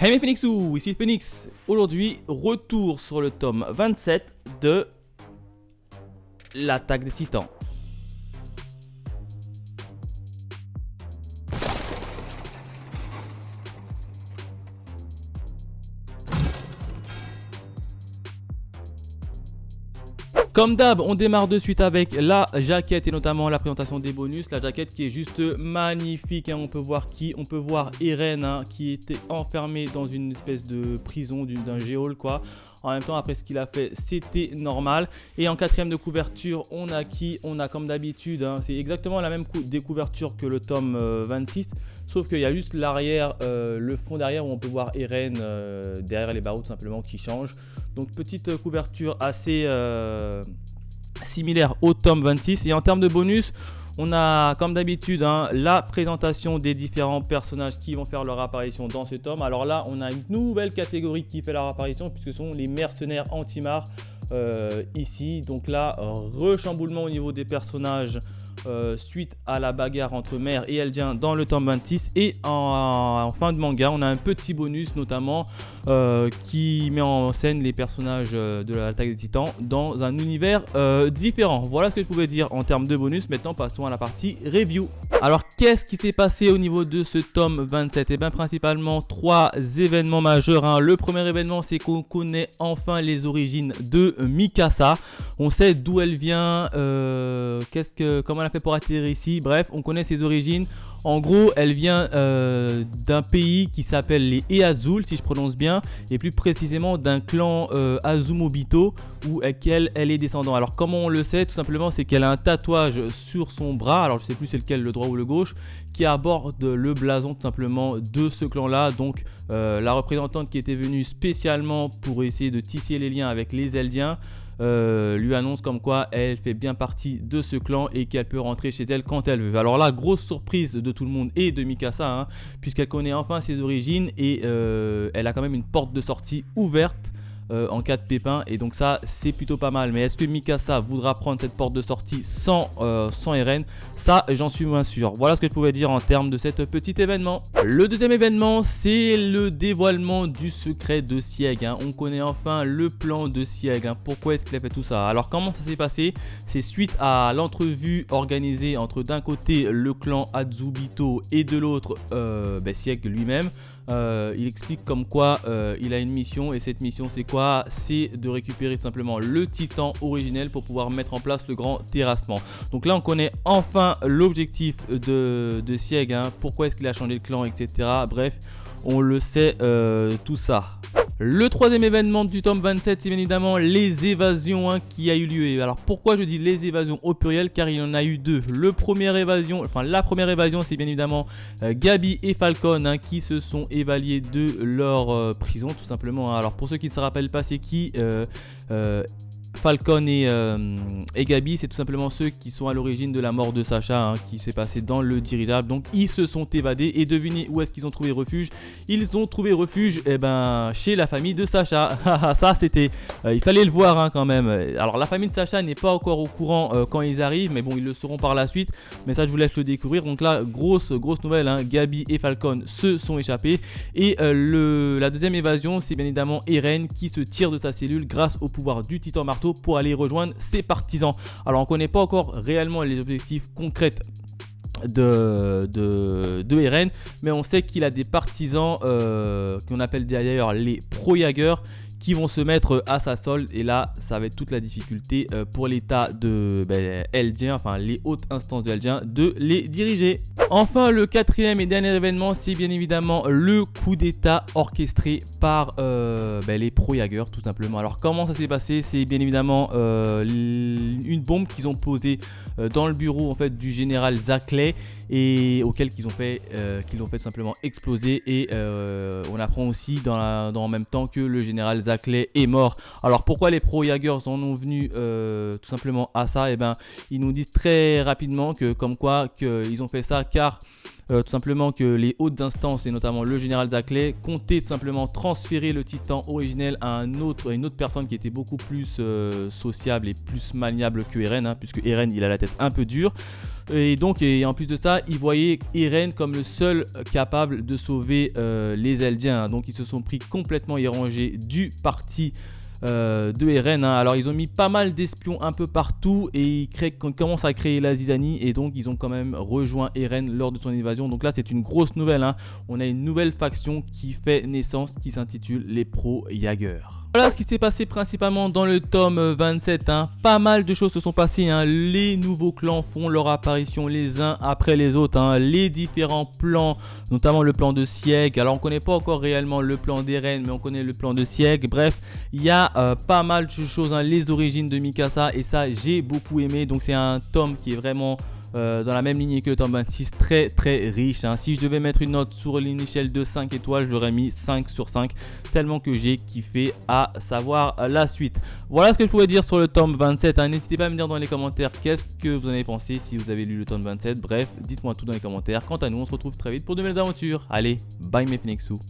Hey mes Phoenixous, ici Phoenix. Aujourd'hui, retour sur le tome 27 de l'attaque des Titans. Comme d'hab, on démarre de suite avec la jaquette et notamment la présentation des bonus. La jaquette qui est juste magnifique, hein. On peut voir qui? On peut voir Eren, hein, qui était enfermé dans une espèce de prison d'un geôle quoi. En même temps, après ce qu'il a fait, c'était normal. Et en quatrième de couverture, on a qui? On a comme d'habitude, hein, c'est exactement la même couverture que le tome 26. Sauf qu'il y a juste l'arrière, le fond derrière où on peut voir Eren derrière les barreaux tout simplement qui change. Donc petite couverture assez similaire au tome 26. Et en termes de bonus, on a comme d'habitude la présentation des différents personnages qui vont faire leur apparition dans ce tome. Alors là, on a une nouvelle catégorie qui fait leur apparition puisque ce sont les mercenaires anti-mar ici. Donc là, rechamboulement au niveau des personnages. Suite à la bagarre entre Mère et Eldien dans le tome 26. Et en fin de manga, on a un petit bonus notamment qui met en scène les personnages de l'attaque des Titans dans un univers différent. Voilà ce que je pouvais dire en termes de bonus. Maintenant, passons à la partie review. Alors, qu'est-ce qui s'est passé au niveau de ce tome 27? Et bien, principalement 3 événements majeurs, hein. Le premier événement, c'est qu'on connaît enfin les origines de Mikasa. On sait d'où elle vient, comment elle a fait pour atterrir ici. Bref, on connaît ses origines. En gros, elle vient d'un pays qui s'appelle les Eazul, si je prononce bien, et plus précisément d'un clan Azumobito, où elle est descendante. Alors, comment on le sait? Tout simplement, c'est qu'elle a un tatouage sur son bras, alors je ne sais plus c'est lequel, le droit ou le gauche, qui aborde le blason tout simplement de ce clan-là. Donc, la représentante qui était venue spécialement pour essayer de tisser les liens avec les Eldiens, lui annonce comme quoi elle fait bien partie de ce clan et qu'elle peut rentrer chez elle quand elle veut. Alors là, grosse surprise de tout le monde et de Mikasa, hein, puisqu'elle connaît enfin ses origines et elle a quand même une porte de sortie ouverte en cas de pépin, et donc ça c'est plutôt pas mal. Mais est-ce que Mikasa voudra prendre cette porte de sortie sans Eren? Ça j'en suis moins sûr. Voilà ce que je pouvais dire en termes de cet petit événement. Le deuxième événement, c'est le dévoilement du secret de Sieg, hein. On connaît enfin le plan de Sieg, hein. Pourquoi est-ce qu'il a fait tout ça? Alors comment ça s'est passé? C'est suite à l'entrevue organisée entre d'un côté le clan Azumobito et de l'autre Sieg lui-même. Il explique comme quoi il a une mission, et cette mission c'est quoi? C'est de récupérer tout simplement le titan originel pour pouvoir mettre en place le grand terrassement. Donc là on connaît enfin l'objectif de Sieg, hein. Pourquoi est-ce qu'il a changé de clan, etc. Bref, on le sait tout ça. Le troisième événement du tome 27, c'est bien évidemment les évasions, hein, qui a eu lieu. Alors pourquoi je dis les évasions au pluriel? Car il y en a eu deux. La première évasion, c'est bien évidemment Gabi et Falcon, hein, qui se sont évadés de leur prison tout simplement, hein. Alors pour ceux qui ne se rappellent pas, c'est qui Falcon et Gabi, c'est tout simplement ceux qui sont à l'origine de la mort de Sacha, hein, qui s'est passé dans le dirigeable. Donc ils se sont évadés, et devinez où est-ce qu'ils ont trouvé refuge? Ils ont trouvé refuge chez la famille de Sacha. Ça c'était, il fallait le voir, hein, quand même. Alors la famille de Sacha n'est pas encore au courant quand ils arrivent, mais bon, ils le seront par la suite. Mais ça je vous laisse le découvrir. Donc là, grosse nouvelle, hein, Gabi et Falcon se sont échappés. Et la deuxième évasion, c'est bien évidemment Eren qui se tire de sa cellule grâce au pouvoir du Titan Marteau pour aller rejoindre ses partisans. Alors on ne connaît pas encore réellement les objectifs concrets de Eren, mais on sait qu'il a des partisans qu'on appelle d'ailleurs les pro-Jager, qui vont se mettre à sa solde, et là ça va être toute la difficulté pour l'état de Eldien, enfin les hautes instances de Eldien, de les diriger. Enfin, le quatrième et dernier événement, c'est bien évidemment le coup d'état orchestré par les pro-Jager tout simplement. Alors comment ça s'est passé? C'est bien évidemment une bombe qu'ils ont posée dans le bureau en fait du général Zackley, et auquel qu'ils ont fait tout simplement exploser. Et on apprend aussi en même temps que le général Zackley est mort. Alors pourquoi les pro-Jager en ont venu tout simplement à ça? Et ils nous disent très rapidement que comme quoi qu'ils ont fait ça car tout simplement que les hautes instances et notamment le général Zackley comptaient tout simplement transférer le titan originel à une autre personne qui était beaucoup plus sociable et plus maniable que Eren, hein, puisque Eren il a la tête un peu dure. Et donc, et en plus de ça, ils voyaient Eren comme le seul capable de sauver les Eldiens. Donc ils se sont pris complètement érangés du parti de Eren, hein. Alors ils ont mis pas mal d'espions un peu partout et ils commencent à créer la zizanie, et donc ils ont quand même rejoint Eren lors de son invasion. Donc là c'est une grosse nouvelle, hein. On a une nouvelle faction qui fait naissance qui s'intitule les Pro Jaeger. Voilà ce qui s'est passé principalement dans le tome 27, hein. Pas mal de choses se sont passées, hein. Les nouveaux clans font leur apparition les uns après les autres, hein. Les différents plans, notamment le plan de Sieg. Alors on connaît pas encore réellement le plan d'Eren, mais on connaît le plan de Sieg. Bref, il y a pas mal de choses, hein. Les origines de Mikasa, et ça j'ai beaucoup aimé. Donc c'est un tome qui est vraiment dans la même lignée que le tome 26, très très riche, hein. Si je devais mettre une note sur une échelle de 5 étoiles, je l'aurais mis 5 sur 5, tellement que j'ai kiffé, à savoir la suite. Voilà ce que je pouvais dire sur le tome 27, hein. N'hésitez pas à me dire dans les commentaires qu'est-ce que vous en avez pensé, si vous avez lu le tome 27. Bref, dites-moi tout dans les commentaires. Quant à nous, on se retrouve très vite pour de nouvelles aventures. Allez, bye mes Phoenixous.